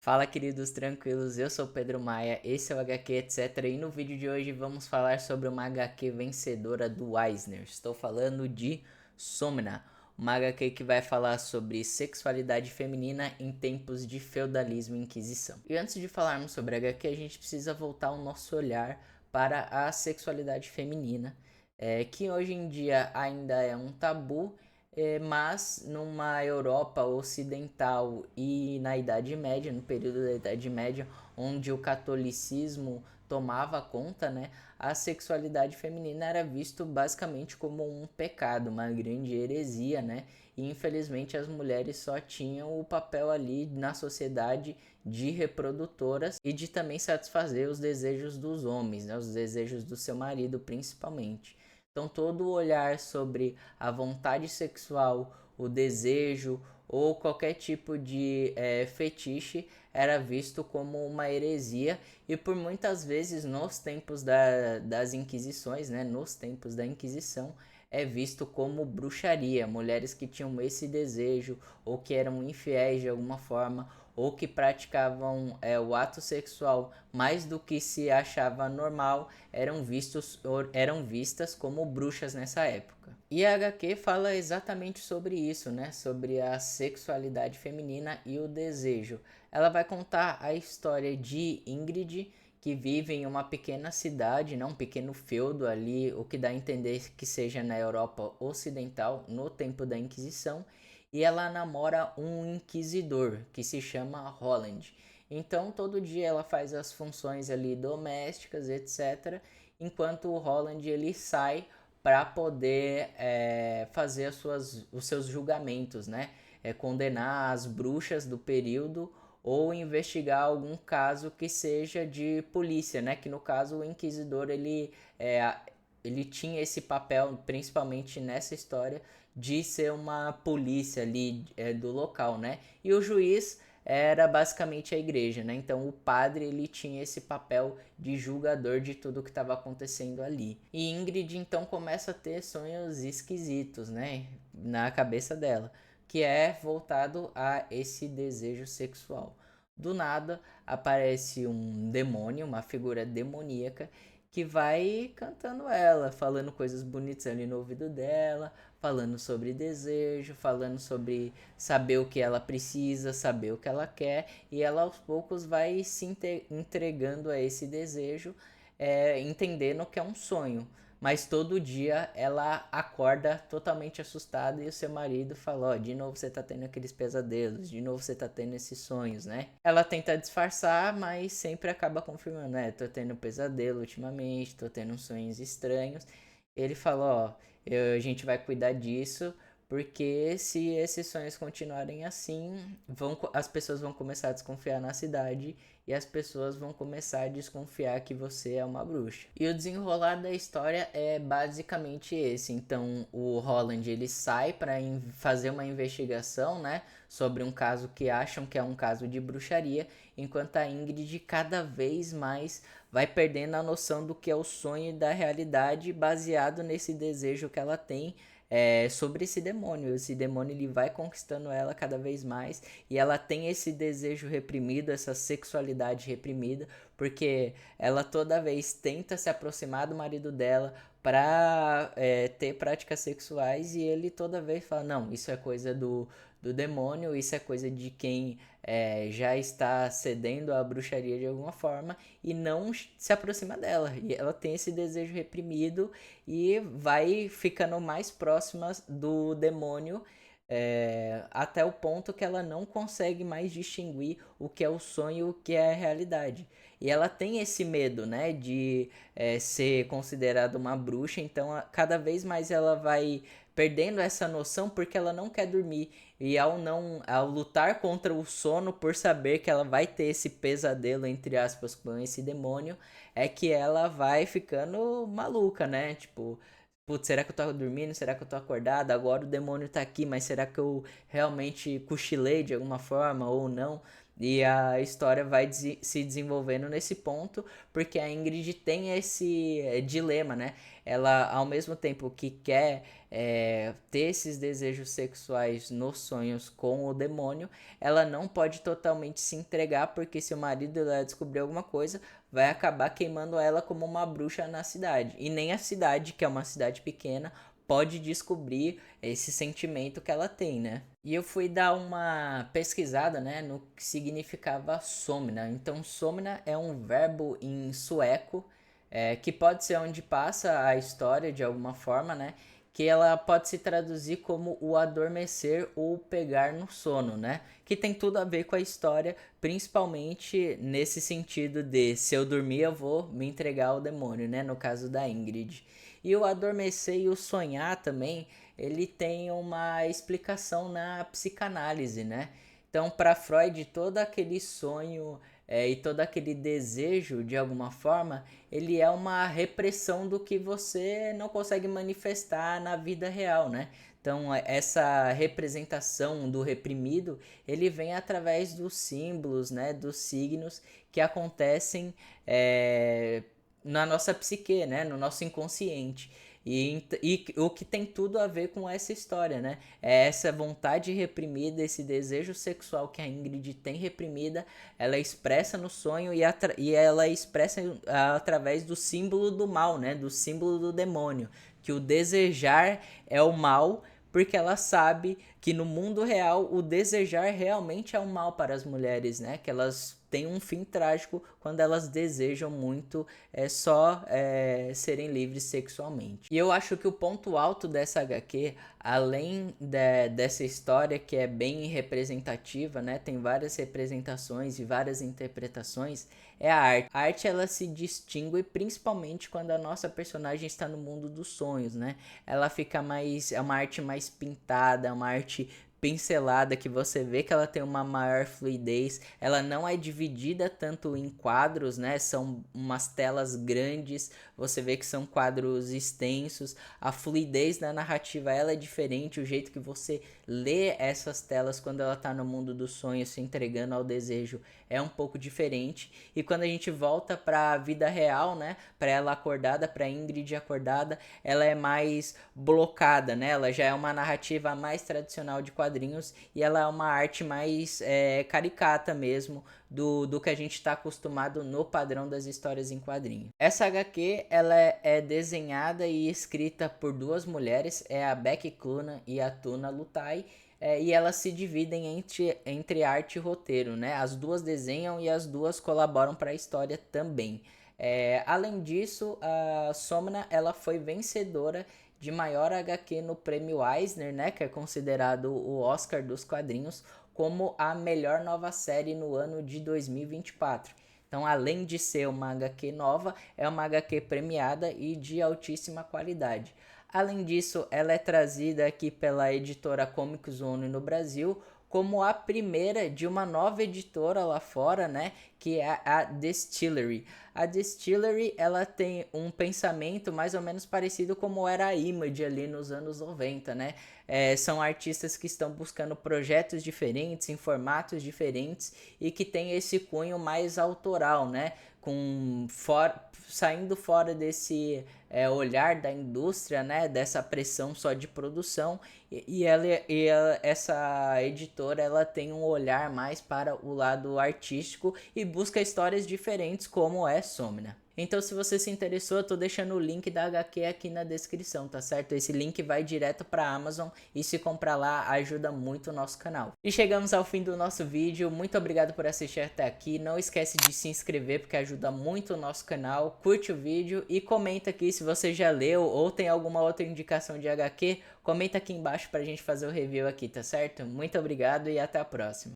Fala, queridos tranquilos, eu sou o Pedro Maia, esse é o HQ etc. E no vídeo de hoje vamos falar sobre uma HQ vencedora do Eisner. Estou falando de Somna, uma HQ que vai falar sobre sexualidade feminina em tempos de feudalismo e inquisição. E antes de falarmos sobre a HQ, a gente precisa voltar o nosso olhar para a sexualidade feminina, que hoje em dia ainda é um tabu, mas numa Europa ocidental e na Idade Média, no período da Idade Média, onde o catolicismo tomava conta, né, a sexualidade feminina era visto basicamente como um pecado, uma grande heresia, né, e infelizmente as mulheres só tinham o papel ali na sociedade de reprodutoras e de também satisfazer os desejos dos homens, né, os desejos do seu marido principalmente. Então, todo o olhar sobre a vontade sexual, o desejo ou qualquer tipo de fetiche era visto como uma heresia e por muitas vezes nos tempos das Inquisições, né, nos tempos da Inquisição, é visto como bruxaria, mulheres que tinham esse desejo ou que eram infiéis de alguma forma ou que praticavam o ato sexual mais do que se achava normal, eram vistas como bruxas nessa época. E a HQ fala exatamente sobre isso, né? Sobre a sexualidade feminina e o desejo. Ela vai contar a história de Ingrid, que vive em uma pequena cidade, né? Um pequeno feudo ali, o que dá a entender que seja na Europa Ocidental, no tempo da Inquisição, e ela namora um inquisidor que se chama Holland. Então todo dia ela faz as funções ali domésticas, etc. Enquanto o Holland ele sai para poder fazer os seus julgamentos, né? Condenar as bruxas do período ou investigar algum caso que seja de polícia, né? Que no caso o inquisidor ele tinha esse papel, principalmente nessa história, de ser uma polícia ali do local, né? E o juiz era basicamente a igreja, né? Então o padre ele tinha esse papel de julgador de tudo que estava acontecendo ali. E Ingrid então começa a ter sonhos esquisitos, né, na cabeça dela, que é voltado a esse desejo sexual. Do nada aparece um demônio, uma figura demoníaca que vai cantando ela, falando coisas bonitas ali no ouvido dela, falando sobre desejo, falando sobre saber o que ela precisa, saber o que ela quer, e ela aos poucos vai se entregando a esse desejo, entendendo que é um sonho. Mas todo dia ela acorda totalmente assustada e o seu marido fala: Ó, de novo você tá tendo aqueles pesadelos, de novo você tá tendo esses sonhos, né? Ela tenta disfarçar, mas sempre acaba confirmando: Tô tendo pesadelo ultimamente, tô tendo sonhos estranhos. Ele fala: Ó, a gente vai cuidar disso, porque se esses sonhos continuarem assim, as pessoas vão começar a desconfiar na cidade e as pessoas vão começar a desconfiar que você é uma bruxa. E o desenrolar da história é basicamente esse. Então o Holland ele sai para fazer uma investigação, né, sobre um caso que acham que é um caso de bruxaria, enquanto a Ingrid cada vez mais vai perdendo a noção do que é o sonho e da realidade baseado nesse desejo que ela tem sobre esse demônio. Esse demônio ele vai conquistando ela cada vez mais e ela tem esse desejo reprimido, essa sexualidade reprimida, porque ela toda vez tenta se aproximar do marido dela para ter práticas sexuais e ele toda vez fala: não, isso é coisa do demônio, isso é coisa de quem já está cedendo à bruxaria de alguma forma e não se aproxima dela. E ela tem esse desejo reprimido e vai ficando mais próxima do demônio, até o ponto que ela não consegue mais distinguir o que é o sonho e o que é a realidade. E ela tem esse medo, né, de ser considerada uma bruxa, então cada vez mais ela vai perdendo essa noção porque ela não quer dormir. E ao lutar contra o sono por saber que ela vai ter esse pesadelo entre aspas com esse demônio, é que ela vai ficando maluca, né? Tipo, putz, será que eu tô dormindo? Será que eu tô acordada? Agora o demônio tá aqui, mas será que eu realmente cochilei de alguma forma ou não? E a história vai se desenvolvendo nesse ponto, porque a Ingrid tem esse dilema, né? Ela, ao mesmo tempo que quer ter esses desejos sexuais nos sonhos com o demônio, ela não pode totalmente se entregar, porque se o marido dela descobrir alguma coisa, vai acabar queimando ela como uma bruxa na cidade. E nem a cidade, que é uma cidade pequena, pode descobrir esse sentimento que ela tem, né? E eu fui dar uma pesquisada, né, no que significava somna. Então, somna é um verbo em sueco, que pode ser onde passa a história de alguma forma, né? Que ela pode se traduzir como o adormecer ou pegar no sono, né? Que tem tudo a ver com a história, principalmente nesse sentido de se eu dormir eu vou me entregar ao demônio, né? No caso da Ingrid. E o adormecer e o sonhar também, ele tem uma explicação na psicanálise, né? Então, para Freud, todo aquele sonho e todo aquele desejo, de alguma forma, ele é uma repressão do que você não consegue manifestar na vida real, né? Então, essa representação do reprimido, ele vem através dos símbolos, né, dos signos que acontecem na nossa psique, né, no nosso inconsciente. E o que tem tudo a ver com essa história, né? É essa vontade reprimida, esse desejo sexual que a Ingrid tem reprimida, ela expressa no sonho e ela expressa através do símbolo do mal, né? Do símbolo do demônio. Que o desejar é o mal, porque ela sabe que no mundo real o desejar realmente é um mal para as mulheres, né? Que elas têm um fim trágico quando elas desejam muito serem livres sexualmente. E eu acho que o ponto alto dessa HQ, além dessa história que é bem representativa, né? Tem várias representações e várias interpretações, é a arte. A arte ela se distingue principalmente quando a nossa personagem está no mundo dos sonhos, né? Ela fica mais, é uma arte mais pintada, é uma arte pincelada, que você vê que ela tem uma maior fluidez, ela não é dividida tanto em quadros, né? São umas telas grandes, você vê que são quadros extensos, a fluidez da narrativa ela é diferente, o jeito que você lê essas telas quando ela tá no mundo dos sonhos se entregando ao desejo é um pouco diferente. E quando a gente volta para a vida real, né, para ela acordada, para Ingrid acordada, ela é mais blocada, né? Ela já é uma narrativa mais tradicional de quadrinhos e ela é uma arte mais caricata mesmo do que a gente está acostumado no padrão das histórias em quadrinho. Essa HQ ela é desenhada e escrita por duas mulheres, é a Becky Cloonan e a Tuna Lutai. E elas se dividem entre arte e roteiro, né? As duas desenham e as duas colaboram para a história também. Além disso, a Somna ela foi vencedora de maior HQ no prêmio Eisner, né? Que é considerado o Oscar dos quadrinhos, como a melhor nova série no ano de 2024. Então, além de ser uma HQ nova, é uma HQ premiada e de altíssima qualidade. Além disso, ela é trazida aqui pela editora Comic Zone no Brasil como a primeira de uma nova editora lá fora, né, que é a Distillery. A Distillery, ela tem um pensamento mais ou menos parecido como era a Image ali nos anos 90, né? São artistas que estão buscando projetos diferentes, em formatos diferentes e que tem esse cunho mais autoral, né? Saindo fora desse olhar da indústria, né, dessa pressão só de produção, essa editora ela tem um olhar mais para o lado artístico e busca histórias diferentes, como é Somna. Então, se você se interessou, eu tô deixando o link da HQ aqui na descrição, tá certo? Esse link vai direto para a Amazon e se comprar lá ajuda muito o nosso canal. E chegamos ao fim do nosso vídeo, muito obrigado por assistir até aqui, não esquece de se inscrever porque ajuda muito o nosso canal, curte o vídeo e comenta aqui se você já leu ou tem alguma outra indicação de HQ, comenta aqui embaixo pra gente fazer o review aqui, tá certo? Muito obrigado e até a próxima.